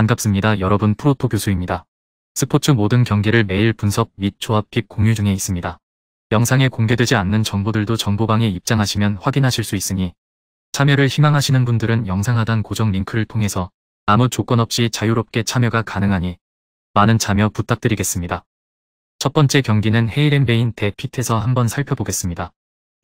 반갑습니다. 여러분, 프로토 교수입니다. 스포츠 모든 경기를 매일 분석 및 조합 픽 공유 중에 있습니다. 영상에 공개되지 않는 정보들도 정보방에 입장하시면 확인하실 수 있으니 참여를 희망하시는 분들은 영상 하단 고정 링크를 통해서 아무 조건 없이 자유롭게 참여가 가능하니 많은 참여 부탁드리겠습니다. 첫 번째 경기는 헤이렌베인 대 핏에서 한번 살펴보겠습니다.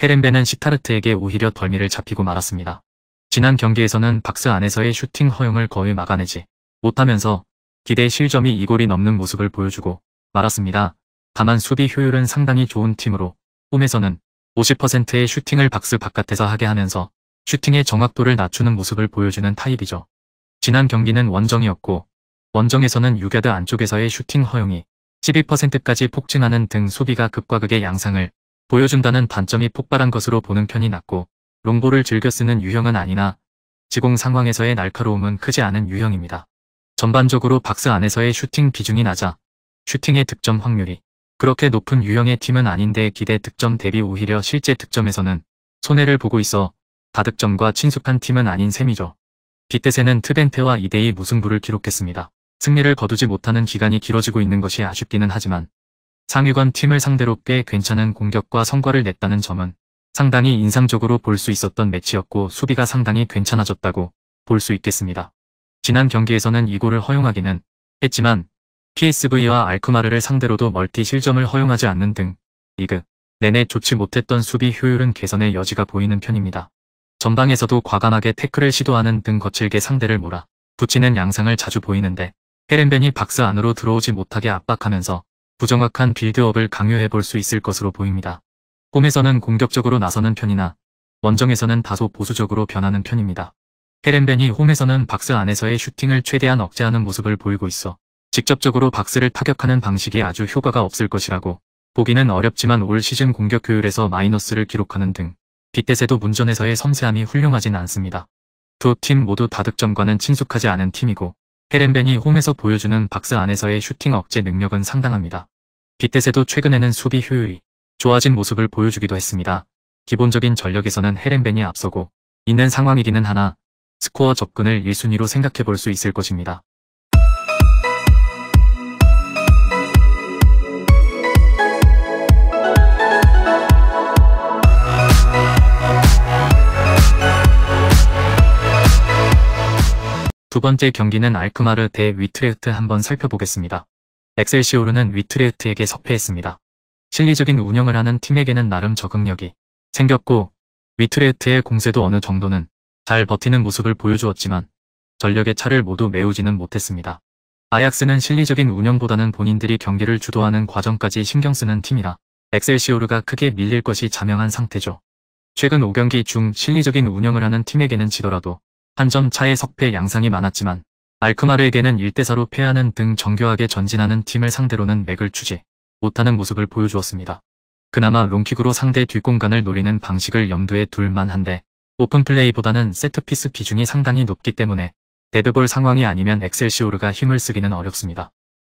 헤렌베는 시타르트에게 오히려 덜미를 잡히고 말았습니다. 지난 경기에서는 박스 안에서의 슈팅 허용을 거의 막아내지 못하면서 기대 실점이 2골이 넘는 모습을 보여주고 말았습니다. 다만 수비 효율은 상당히 좋은 팀으로 홈에서는 50%의 슈팅을 박스 바깥에서 하게 하면서 슈팅의 정확도를 낮추는 모습을 보여주는 타입이죠. 지난 경기는 원정이었고 원정에서는 유게드 안쪽에서의 슈팅 허용이 12%까지 폭증하는 등 수비가 극과 극의 양상을 보여준다는 단점이 폭발한 것으로 보는 편이 낫고 롱볼을 즐겨 쓰는 유형은 아니나 지공 상황에서의 날카로움은 크지 않은 유형입니다. 전반적으로 박스 안에서의 슈팅 비중이 낮아 슈팅의 득점 확률이 그렇게 높은 유형의 팀은 아닌데 기대 득점 대비 오히려 실제 득점에서는 손해를 보고 있어 다득점과 친숙한 팀은 아닌 셈이죠. 빗댓에는 트벤테와 2대2 무승부를 기록했습니다. 승리를 거두지 못하는 기간이 길어지고 있는 것이 아쉽기는 하지만 상위권 팀을 상대로 꽤 괜찮은 공격과 성과를 냈다는 점은 상당히 인상적으로 볼 수 있었던 매치였고 수비가 상당히 괜찮아졌다고 볼 수 있겠습니다. 지난 경기에서는 2골을 허용하기는 했지만 PSV와 알크마르를 상대로도 멀티 실점을 허용하지 않는 등 리그 내내 좋지 못했던 수비 효율은 개선의 여지가 보이는 편입니다. 전방에서도 과감하게 태클을 시도하는 등 거칠게 상대를 몰아 붙이는 양상을 자주 보이는데 헤렌벤이 박스 안으로 들어오지 못하게 압박하면서 부정확한 빌드업을 강요해 볼 수 있을 것으로 보입니다. 홈에서는 공격적으로 나서는 편이나 원정에서는 다소 보수적으로 변하는 편입니다. 헤렌벤이 홈에서는 박스 안에서의 슈팅을 최대한 억제하는 모습을 보이고 있어 직접적으로 박스를 타격하는 방식이 아주 효과가 없을 것이라고 보기는 어렵지만 올 시즌 공격 효율에서 마이너스를 기록하는 등 빗댓에도 문전에서의 섬세함이 훌륭하진 않습니다. 두 팀 모두 다득점과는 친숙하지 않은 팀이고 헤렌벤이 홈에서 보여주는 박스 안에서의 슈팅 억제 능력은 상당합니다. 빗댓에도 최근에는 수비 효율이 좋아진 모습을 보여주기도 했습니다. 기본적인 전력에서는 헤렌벤이 앞서고 있는 상황이기는 하나 스코어 접근을 1순위로 생각해 볼 수 있을 것입니다. 두 번째 경기는 알크마르 대 위트레흐트 한번 살펴보겠습니다. 엑셀시오르는 위트레흐트에게 석패했습니다. 실리적인 운영을 하는 팀에게는 나름 적응력이 생겼고 위트레흐트의 공세도 어느 정도는 잘 버티는 모습을 보여주었지만 전력의 차를 모두 메우지는 못했습니다. 아약스는 실리적인 운영보다는 본인들이 경기를 주도하는 과정까지 신경 쓰는 팀이라 엑셀시오르가 크게 밀릴 것이 자명한 상태죠. 최근 5경기 중 실리적인 운영을 하는 팀에게는 지더라도 한 점 차의 석패 양상이 많았지만 알크마르에게는 1대4로 패하는 등 정교하게 전진하는 팀을 상대로는 맥을 추지 못하는 모습을 보여주었습니다. 그나마 롱킥으로 상대 뒷공간을 노리는 방식을 염두에 둘 만한데 오픈플레이보다는 세트피스 비중이 상당히 높기 때문에 데드볼 상황이 아니면 엑셀시오르가 힘을 쓰기는 어렵습니다.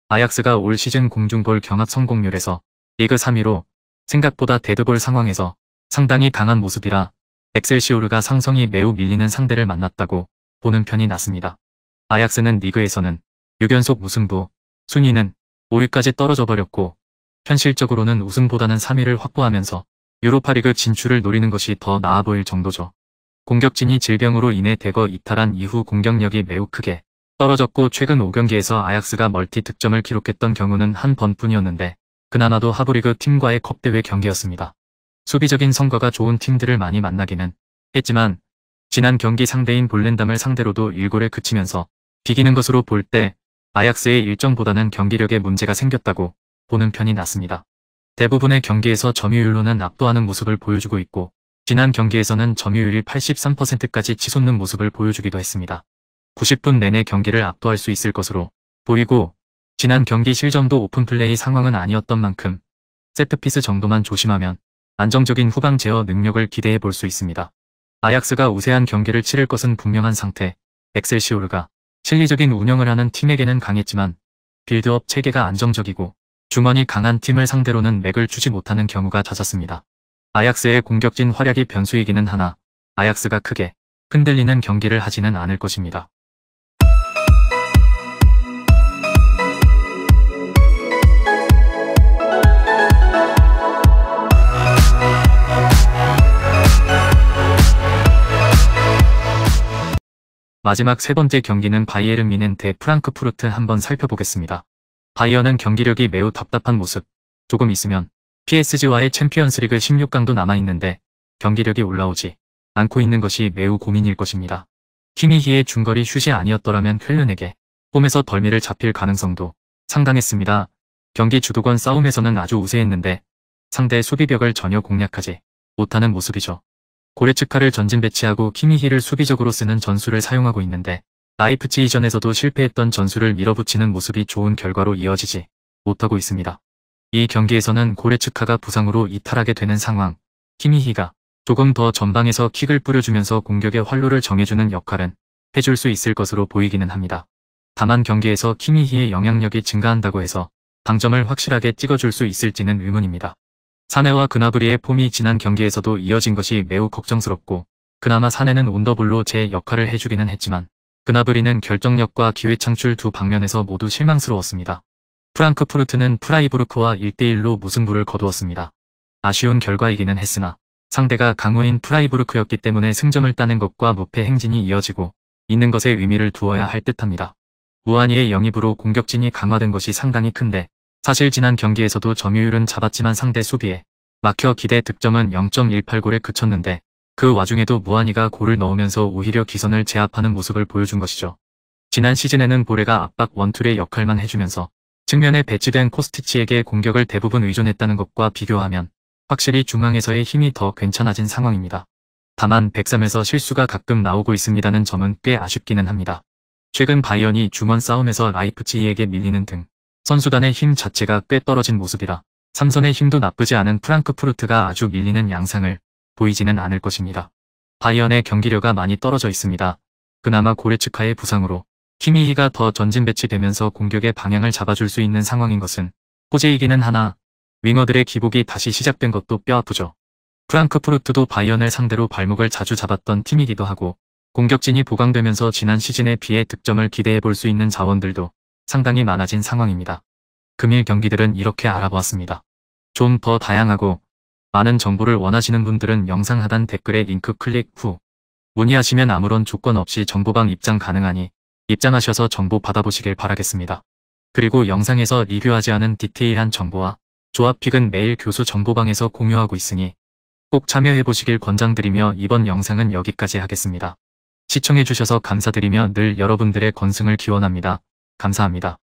아약스가 올 시즌 공중볼 경합 성공률에서 리그 3위로 생각보다 데드볼 상황에서 상당히 강한 모습이라 엑셀시오르가 상성이 매우 밀리는 상대를 만났다고 보는 편이 낫습니다. 아약스는 리그에서는 6연속 무승부, 순위는 5위까지 떨어져 버렸고 현실적으로는 우승보다는 3위를 확보하면서 유로파리그 진출을 노리는 것이 더 나아 보일 정도죠. 공격진이 질병으로 인해 대거 이탈한 이후 공격력이 매우 크게 떨어졌고 최근 5경기에서 아약스가 멀티 득점을 기록했던 경우는 한 번뿐이었는데 그나마도 하브리그 팀과의 컵대회 경기였습니다. 수비적인 성과가 좋은 팀들을 많이 만나기는 했지만 지난 경기 상대인 볼렌담을 상대로도 1골에 그치면서 비기는 것으로 볼 때 아약스의 일정보다는 경기력에 문제가 생겼다고 보는 편이 낫습니다. 대부분의 경기에서 점유율로는 압도하는 모습을 보여주고 있고 지난 경기에서는 점유율이 83%까지 치솟는 모습을 보여주기도 했습니다. 90분 내내 경기를 압도할 수 있을 것으로 보이고 지난 경기 실점도 오픈플레이 상황은 아니었던 만큼 세트피스 정도만 조심하면 안정적인 후방 제어 능력을 기대해 볼 수 있습니다. 아약스가 우세한 경기를 치를 것은 분명한 상태, 엑셀시오르가 실리적인 운영을 하는 팀에게는 강했지만 빌드업 체계가 안정적이고 중원이 강한 팀을 상대로는 맥을 주지 못하는 경우가 잦았습니다. 아약스의 공격진 활약이 변수이기는 하나 아약스가 크게 흔들리는 경기를 하지는 않을 것입니다. 마지막 세 번째 경기는 바이에른 뮌헨 대 프랑크푸르트 한번 살펴보겠습니다. 바이어는 경기력이 매우 답답한 모습. 조금 있으면 PSG와의 챔피언스리그 16강도 남아있는데 경기력이 올라오지 않고 있는 것이 매우 고민일 것입니다. 키미히의 중거리 슛이 아니었더라면 쾰른에게 홈에서 덜미를 잡힐 가능성도 상당했습니다. 경기 주도권 싸움에서는 아주 우세했는데 상대의 수비벽을 전혀 공략하지 못하는 모습이죠. 고레츠카를 전진 배치하고 키미히를 수비적으로 쓰는 전술을 사용하고 있는데 라이프치히 이전에서도 실패했던 전술을 밀어붙이는 모습이 좋은 결과로 이어지지 못하고 있습니다. 이 경기에서는 고레츠카가 부상으로 이탈하게 되는 상황, 키미히가 조금 더 전방에서 킥을 뿌려주면서 공격의 활로를 정해주는 역할은 해줄 수 있을 것으로 보이기는 합니다. 다만 경기에서 키미히의 영향력이 증가한다고 해서 당점을 확실하게 찍어줄 수 있을지는 의문입니다. 사네와 그나브리의 폼이 지난 경기에서도 이어진 것이 매우 걱정스럽고 그나마 사네는 온더볼로 제 역할을 해주기는 했지만 그나브리는 결정력과 기회 창출 두 방면에서 모두 실망스러웠습니다. 프랑크푸르트는 프라이부르크와 1대1로 무승부를 거두었습니다. 아쉬운 결과이기는 했으나 상대가 강호인 프라이부르크였기 때문에 승점을 따는 것과 무패 행진이 이어지고 있는 것에 의미를 두어야 할 듯합니다. 무한이의 영입으로 공격진이 강화된 것이 상당히 큰데 사실 지난 경기에서도 점유율은 잡았지만 상대 수비에 막혀 기대 득점은 0.18골에 그쳤는데 그 와중에도 무한이가 골을 넣으면서 오히려 기선을 제압하는 모습을 보여준 것이죠. 지난 시즌에는 보레가 압박 원툴의 역할만 해주면서 측면에 배치된 코스티치에게 공격을 대부분 의존했다는 것과 비교하면 확실히 중앙에서의 힘이 더 괜찮아진 상황입니다. 다만 103에서 실수가 가끔 나오고 있습니다는 점은 꽤 아쉽기는 합니다. 최근 바이언이 중원 싸움에서 라이프치히에게 밀리는 등 선수단의 힘 자체가 꽤 떨어진 모습이라 삼선의 힘도 나쁘지 않은 프랑크푸르트가 아주 밀리는 양상을 보이지는 않을 것입니다. 바이언의 경기력이 많이 떨어져 있습니다. 그나마 고레츠카의 부상으로 키미히가 더 전진 배치되면서 공격의 방향을 잡아줄 수 있는 상황인 것은 호재이기는 하나 윙어들의 기복이 다시 시작된 것도 뼈아프죠. 프랑크푸르트도 바이언을 상대로 발목을 자주 잡았던 팀이기도 하고 공격진이 보강되면서 지난 시즌에 비해 득점을 기대해볼 수 있는 자원들도 상당히 많아진 상황입니다. 금일 경기들은 이렇게 알아보았습니다. 좀 더 다양하고 많은 정보를 원하시는 분들은 영상 하단 댓글에 링크 클릭 후 문의하시면 아무런 조건 없이 정보방 입장 가능하니 입장하셔서 정보 받아보시길 바라겠습니다. 그리고 영상에서 리뷰하지 않은 디테일한 정보와 조합픽은 매일 교수 정보방에서 공유하고 있으니 꼭 참여해보시길 권장드리며 이번 영상은 여기까지 하겠습니다. 시청해주셔서 감사드리며 늘 여러분들의 건승을 기원합니다. 감사합니다.